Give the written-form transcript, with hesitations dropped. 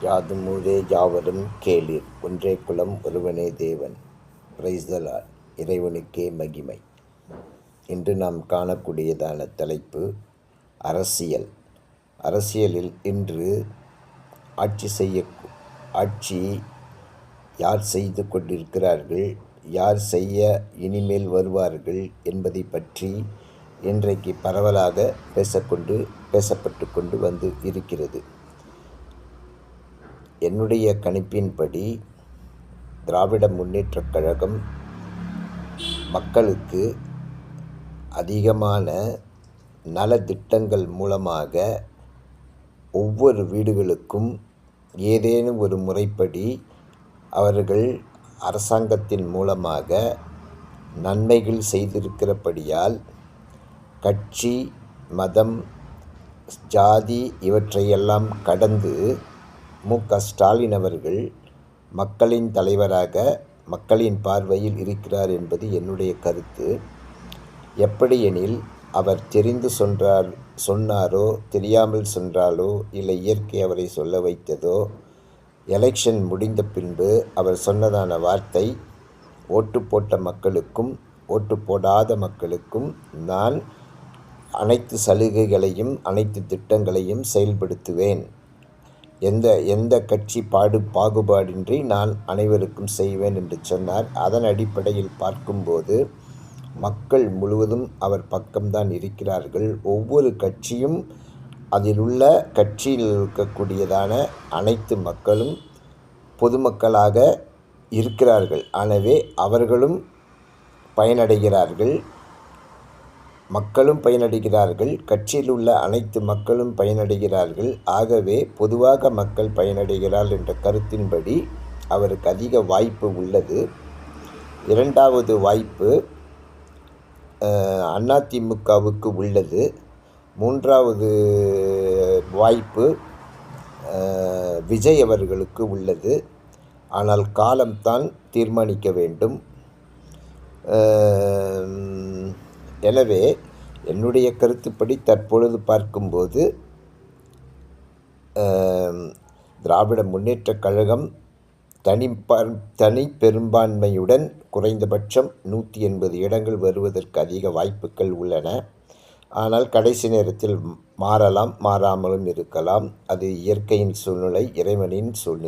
யாதும் ஊரே யாவரும் கேளீர், ஒன்றே குலம் ஒருவனே தேவன். Praise the Lord. இறைவனுக்கே மகிமை. இன்று நாம் காணக்கூடியதான தலைப்பு அரசியல். அரசியலில் இன்று ஆட்சி யார் செய்து கொண்டிருக்கிறார்கள், யார் செய்ய இனிமேல் வருவார்கள் என்பதை பற்றி இன்றைக்கு பரவலாக பேசப்பட்டு கொண்டு வந்து இருக்கிறது. என்னுடைய கணிப்பின்படி திராவிட முன்னேற்றக் கழகம் மக்களுக்கு அதிகமான நலத்திட்டங்கள் மூலமாக ஒவ்வொரு வீடுகளுக்கும் ஏதேனும் ஒரு முறைப்படி அவர்கள் அரசாங்கத்தின் மூலமாக நன்மைகள் செய்திருக்கிறபடியால் கட்சி, மதம், ஜாதி இவற்றையெல்லாம் கடந்து மு.க.ஸ்டாலின் அவர்கள் மக்களின் தலைவராக மக்களின் பார்வையில் இருக்கிறார் என்பது என்னுடைய கருத்து. எப்படியெனில் அவர் தெரிந்து சொன்னாரோ தெரியாமல் சொன்னாலோ இல்லை இயற்கை அவரை சொல்ல வைத்ததோ, எலெக்ஷன் முடிந்த பின்பு அவர் சொன்னதான வார்த்தை, ஓட்டு போட்ட மக்களுக்கும் ஓட்டு போடாத மக்களுக்கும் நான் அனைத்து சலுகைகளையும் அனைத்து திட்டங்களையும் செயல்படுத்துவேன். எந்த கட்சி பாகுபாடின்றி நான் அனைவருக்கும் செய்வேன் என்று சொன்னார். அதன் அடிப்படையில் பார்க்கும்போது மக்கள் முழுவதும் அவர் பக்கம்தான் இருக்கிறார்கள். ஒவ்வொரு கட்சியும் அதில் உள்ள கட்சியில் இருக்கக்கூடியதான அனைத்து மக்களும் பொதுமக்களாக இருக்கிறார்கள். எனவே அவர்களும் பயனடைகிறார்கள், மக்களும் பயனடைகிறார்கள், கட்சியில் உள்ள அனைத்து மக்களும் பயனடைகிறார்கள். ஆகவே பொதுவாக மக்கள் பயனடைகிறார்கள் என்ற கருத்தின்படி அவருக்கு அதிக வாய்ப்பு உள்ளது. இரண்டாவது வாய்ப்பு அதிமுகவுக்கு உள்ளது. மூன்றாவது வாய்ப்பு விஜய் அவர்களுக்கு உள்ளது. ஆனால் காலம்தான் தீர்மானிக்க வேண்டும். எனவே என்னுடைய கருத்துப்படி தற்பொழுது பார்க்கும்போது திராவிட முன்னேற்றக் கழகம் தனி பெரும்பான்மையுடன் குறைந்தபட்சம் 180 இடங்கள் வருவதற்கு அதிக வாய்ப்புகள் உள்ளன. ஆனால் கடைசி நேரத்தில் மாறலாம், மாறாமலும் இருக்கலாம். அது இயற்கையின் சூழ்நிலை, இறைவனின் சூழ்நிலை.